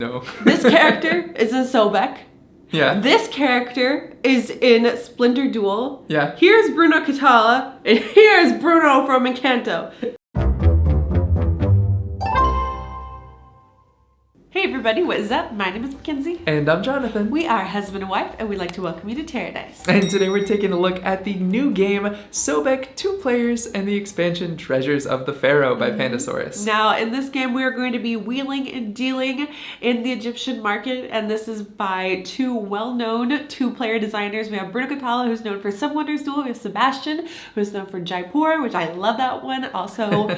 No. This character is in Sobek. Yeah. This character is in Splinter Duel. Yeah. Here's Bruno Catala, and here's Bruno from Encanto. Hey everybody, what is up? My name is Mackenzie. And I'm Jonathan. We are husband and wife, and we'd like to welcome you to TerreDice. And today we're taking a look at the new game, Sobek, 2 players, and the expansion Treasures of the Pharaoh by Pandasaurus. Now, in this game, we are going to be wheeling and dealing in the Egyptian market, and this is by 2 well-known 2-player designers. We have Bruno Catala, who's known for some Wonders Duel. We have Sebastian, who's known for Jaipur, which I love that one. Also,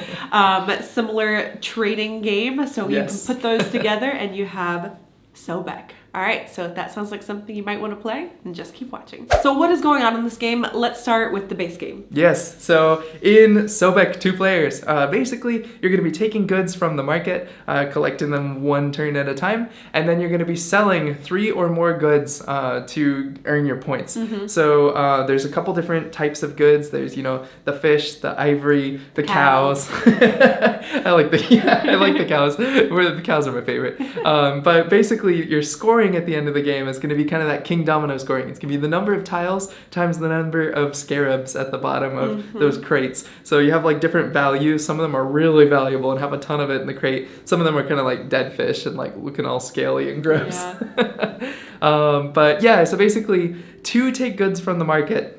similar trading game, so you can put those together, and you have Sobek. All right, so if that sounds like something you might want to play, then just keep watching. So what is going on in this game? Let's start with the base game. Yes, so in Sobek, 2 players, basically you're going to be taking goods from the market, collecting them 1 turn at a time, and then you're going to be selling 3 or more goods to earn your points. So there's a couple different types of goods. There's, you know, the fish, the ivory, the cows. I like the cows. The cows are my favorite. But basically your scoring at the end of the game is going to be kind of that king domino scoring. It's going to be the number of tiles times the number of scarabs at the bottom of those crates. So you have like different values. Some of them are really valuable and have a ton of it in the crate. Some of them are kind of like dead fish and like looking all scaly and gross. Yeah. But yeah, so basically to take goods from the market,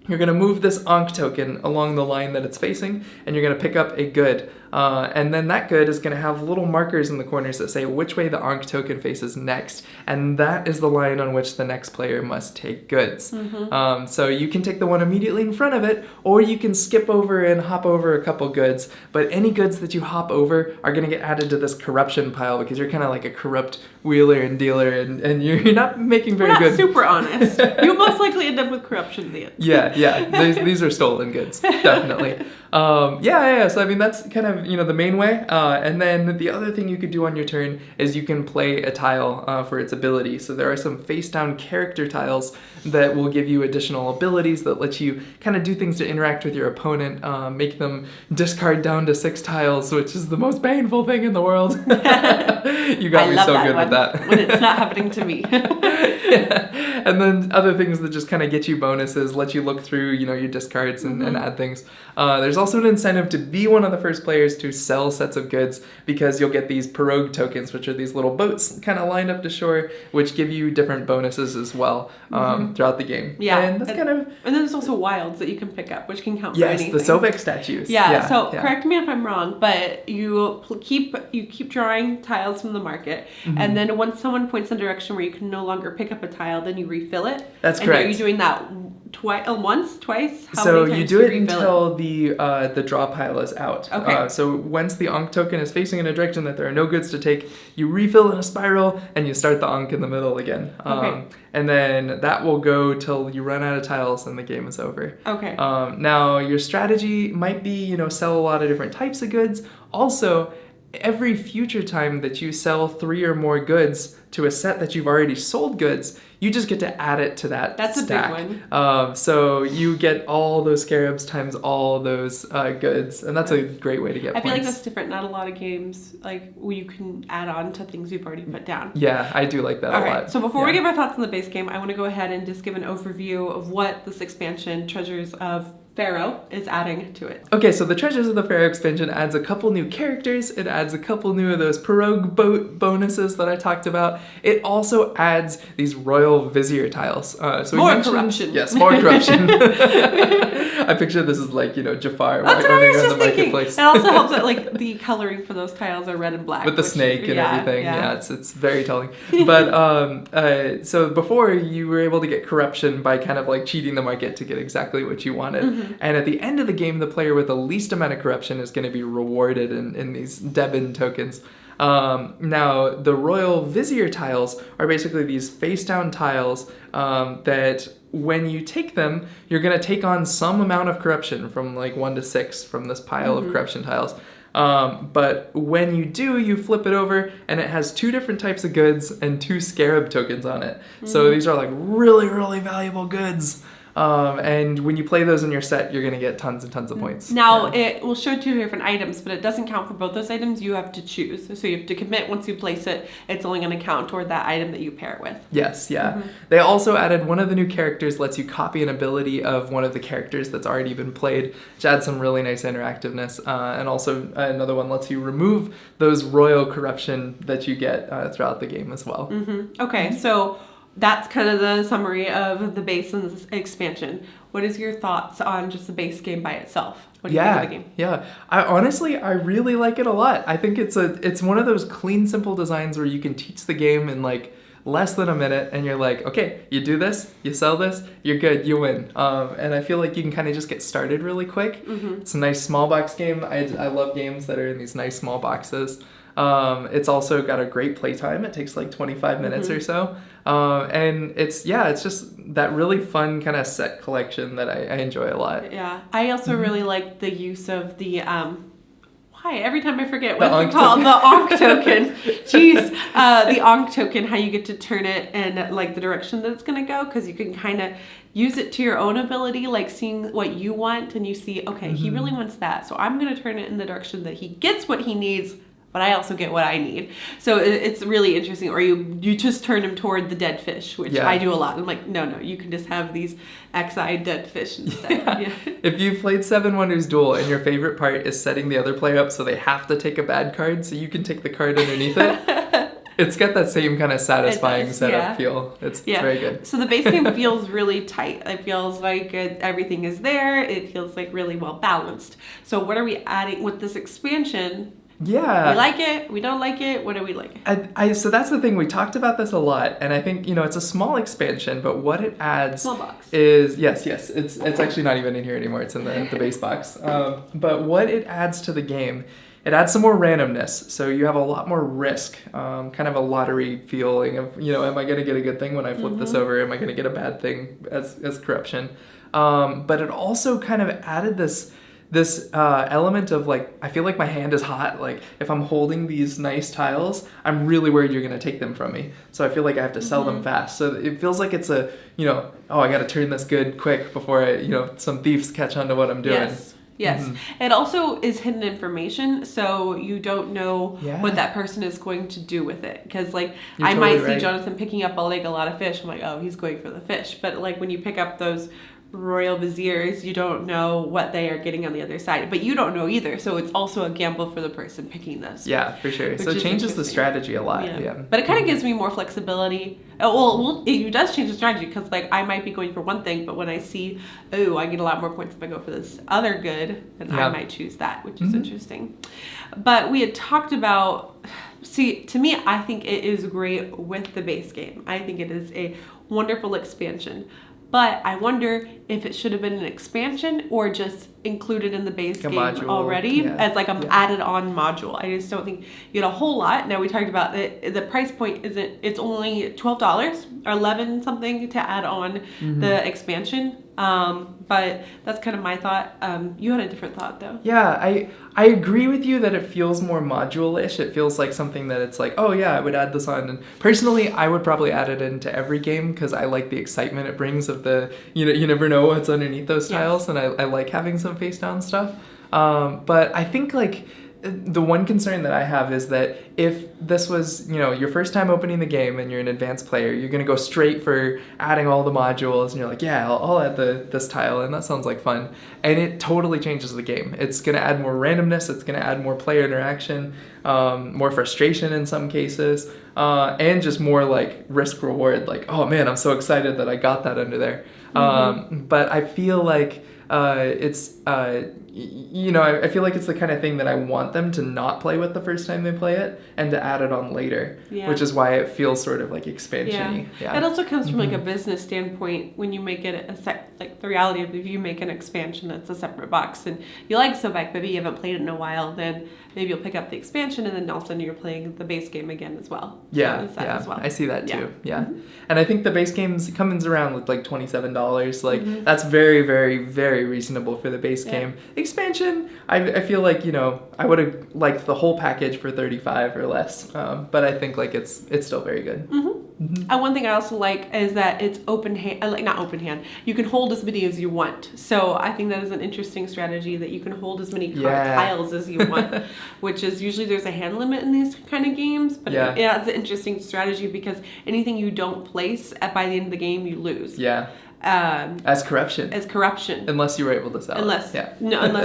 you're going to move this Ankh token along the line that it's facing, and you're going to pick up a good. And then that good is going to have little markers in the corners that say which way the Ankh token faces next. And that is the line on which the next player must take goods. So you can take the one immediately in front of it, or you can skip over and hop over a couple goods. But any goods that you hop over are going to get added to this corruption pile because you're kind of like a corrupt wheeler and dealer, and you're not making very good. We're not super honest. You'll most likely end up with corruption at the end. Yeah. These are stolen goods, definitely. So I mean, that's kind of, you know, the main way. And then the other thing you could do on your turn is you can play a tile for its ability. So there are some face down character tiles that will give you additional abilities that let you kind of do things to interact with your opponent, make them discard down to 6 tiles, which is the most painful thing in the world. You got me so good with that. When it's not happening to me. And then other things that just kind of get you bonuses, let you look through, you know, your discards and add things. There's also an incentive to be one of the first players to sell sets of goods because you'll get these pirogue tokens, which are these little boats kind of lined up to shore, which give you different bonuses as well throughout the game. Yeah. And that's and then there's also wilds that you can pick up, which can count for anything. Yes, the Sobek statues. Yeah. Correct me if I'm wrong, but you keep drawing tiles from the market, and then once someone points in a direction where you can no longer pick up a tile, then you refill it. That's correct. Are you doing that once, twice? So you do it until the draw pile is out. Okay. So once the Ankh token is facing in a direction that there are no goods to take, you refill in a spiral and you start the Ankh in the middle again. And then that will go till you run out of tiles and the game is over. Okay. Now your strategy might be, you know, sell a lot of different types of goods. Also, every future time that you sell 3 or more goods to a set that you've already sold goods, you just get to add it to that stack. A big one. So you get all those scarabs times all those goods, and that's a great way to get points. I feel like that's different. Not a lot of games where you can add on to things you've already put down. Yeah, I do like that a lot. So before we give our thoughts on the base game, I want to go ahead and just give an overview of what this expansion, Treasures of Pharaoh, is adding to it. Okay, so the Treasures of the Pharaoh expansion adds a couple new characters. It adds a couple new of those pirogue boat bonuses that I talked about. It also adds these royal vizier tiles. More corruption. Yes, more corruption. I picture this as like, you know, Jafar running around the marketplace. It also helps that like the coloring for those tiles are red and black. With the snake and everything. Yeah, it's very telling. But so before you were able to get corruption by kind of like cheating the market to get exactly what you wanted. And at the end of the game, the player with the least amount of corruption is going to be rewarded in these Debin tokens. Now, the royal vizier tiles are basically these face-down tiles that when you take them, you're going to take on some amount of corruption from like 1 to 6 from this pile of corruption tiles. But when you do, you flip it over and it has 2 different types of goods and 2 scarab tokens on it. So these are like really, really valuable goods. And when you play those in your set, you're going to get tons and tons of points. Now, it will show 2 different items, but it doesn't count for both those items. You have to choose. So you have to commit once you place it. It's only going to count toward that item that you pair it with. Yes, yeah. They also added one of the new characters lets you copy an ability of one of the characters that's already been played, which adds some really nice interactiveness. And also another one lets you remove those royal corruption that you get throughout the game as well. Okay, so that's kind of the summary of the base and this expansion. What is your thoughts on just the base game by itself? What do you think of the game? Yeah, I really like it a lot. I think it's one of those clean, simple designs where you can teach the game in like less than a minute, and you're like, okay, you do this, you sell this, you're good, you win. And I feel like you can kind of just get started really quick. It's a nice small box game. I love games that are in these nice small boxes. It's also got a great playtime. It takes like 25 minutes or so. And it's just that really fun kind of set collection that I enjoy a lot. Yeah. I also really like the use of the, every time I forget what it's called. The Ankh token. Jeez. The Ankh token, how you get to turn it in like the direction that it's going to go, because you can kind of use it to your own ability, like seeing what you want, and you see, okay, he really wants that, so I'm going to turn it in the direction that he gets what he needs, but I also get what I need. So it's really interesting. Or you just turn him toward the dead fish, which I do a lot. I'm like, no, you can just have these XI dead fish instead. If you've played 7 Wonders Duel and your favorite part is setting the other player up so they have to take a bad card so you can take the card underneath it, it's got that same kind of satisfying setup feel. It's very good. So the base game feels really tight. It feels like everything is there. It feels like really well balanced. So what are we adding with this expansion? Yeah. We like it. We don't like it. What do we like? So that's the thing. We talked about this a lot, and I think, it's a small expansion, but what it adds small box. is yes. It's actually not even in here anymore. It's in the base box. But what it adds to the game, it adds some more randomness. So you have a lot more risk, kind of a lottery feeling of, am I going to get a good thing when I flip this over? Am I going to get a bad thing as corruption? But it also kind of added this element of like, I feel like my hand is hot. Like if I'm holding these nice tiles, I'm really worried you're going to take them from me. So I feel like I have to sell them fast. So it feels like it's I got to turn this good quick before some thieves catch on to what I'm doing. Yes. It also is hidden information, so you don't know what that person is going to do with it. Because I might see Jonathan picking up a lot of fish. I'm like, oh, he's going for the fish. But like when you pick up those royal viziers, you don't know what they are getting on the other side, but you don't know either, so it's also a gamble for the person picking this. Yeah, for sure. So it changes the strategy a lot. But it kind of gives me more flexibility. It does change the strategy, because I might be going for one thing, but when I see, I get a lot more points if I go for this other good, then I might choose that, which is interesting. But we had talked about, to me, I think it is great with the base game. I think it is a wonderful expansion. But I wonder if it should have been an expansion or just included in the base game module, already as an added on module. I just don't think you get a whole lot. Now we talked about the price point it's only $12 or 11 something to add on the expansion. But that's kind of my thought. You had a different thought though. Yeah, I agree with you that it feels more module-ish. It feels like something that it's like, oh yeah, I would add this on. And personally, I would probably add it into every game because I like the excitement it brings of the, you never know what's underneath those tiles. And I like having some face down stuff. But I think the one concern that I have is that if this was, your first time opening the game and you're an advanced player, you're going to go straight for adding all the modules and you're like, yeah, I'll add this tile and that sounds like fun. And it totally changes the game. It's going to add more randomness. It's going to add more player interaction, more frustration in some cases, and just more risk reward. Like, oh man, I'm so excited that I got that under there. But I feel like I feel like it's the kind of thing that I want them to not play with the first time they play it and to add it on later, which is why it feels sort of like expansion-y. Yeah. It also comes from a business standpoint when you make it the reality of if you make an expansion that's a separate box and you like Sobek, but you haven't played it in a while, then maybe you'll pick up the expansion and then all of a sudden you're playing the base game again as well. I see that too. And I think the base game's comes around with $27. That's very, very, very reasonable for the base game. Expansion, I feel like I would have liked the whole package for $35 or less, but I think it's still very good. And one thing I also like is that it's open hand, like not open hand. You can hold as many as you want. So I think that is an interesting strategy that you can hold as many tiles as you want, which is usually there's a hand limit in these kind of games. But yeah, it's an interesting strategy because anything you don't place by the end of the game, you lose. Yeah. As corruption. Unless you were able to sell. Unless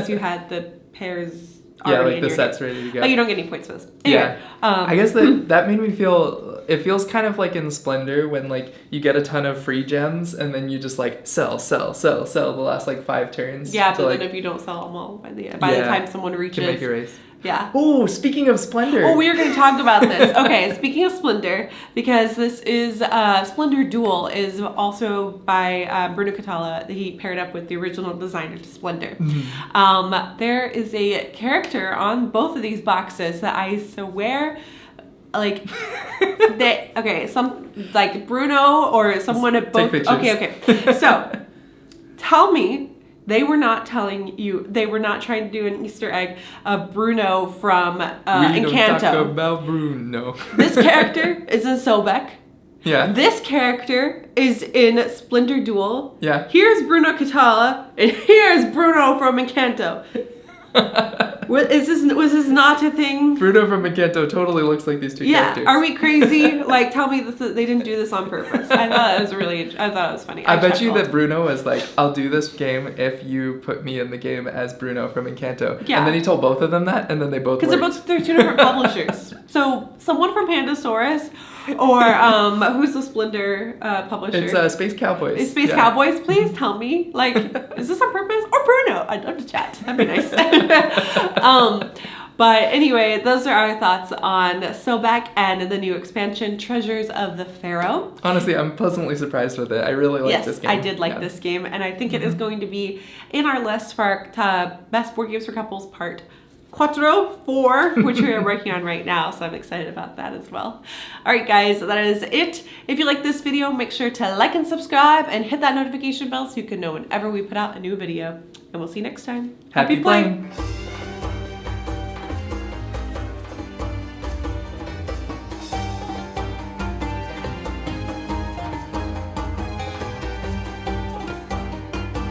you had the pairs. Yeah, like the sets ready to go. But you don't get any points for this. Anyway, I guess that made me feel, it feels kind of like in Splendor when like you get a ton of free gems and then you just like sell the last like 5 turns. Yeah, but then if you don't sell them all by the time someone reaches. You can make a race. Yeah. Oh, speaking of Splendor. Oh, we are going to talk about this. Okay, speaking of Splendor, because this is Wonders Duel is also by Bruno Catala. He paired up with the original designer to Splendor. There is a character on both of these boxes that I swear, like, some like Bruno or someone at both. Okay. So, tell me. They were not trying to do an Easter egg of Bruno from Encanto. We don't talk about Bruno. This character is in Sobek. Yeah. This character is in Wonders Duel. Yeah. Here's Bruno Catala, and here's Bruno from Encanto. Was this not a thing? Bruno from Encanto totally looks like these two characters. Are we crazy? Like, tell me they didn't do this on purpose. I thought it was funny. I bet you that Bruno was like, I'll do this game if you put me in the game as Bruno from Encanto. Yeah. And then he told both of them that, and then they both because they're 2 different publishers. So someone from Pandasaurus, or who's the Splendor publisher? It's Space Cowboys. Space Cowboys, please tell me. Like, is this on purpose? Or Bruno? I'd love to chat. That'd be nice. But anyway, those are our thoughts on Sobek and the new expansion, Treasures of the Pharaoh. Honestly, I'm pleasantly surprised with it. I really like this game. Yes, I did like this game, and I think it is going to be in our list for Best Board Games for Couples Part 4, which we are working on right now, so I'm excited about that as well. Alright guys, that is it. If you like this video, make sure to like and subscribe and hit that notification bell so you can know whenever we put out a new video. And we'll see you next time. Happy playing!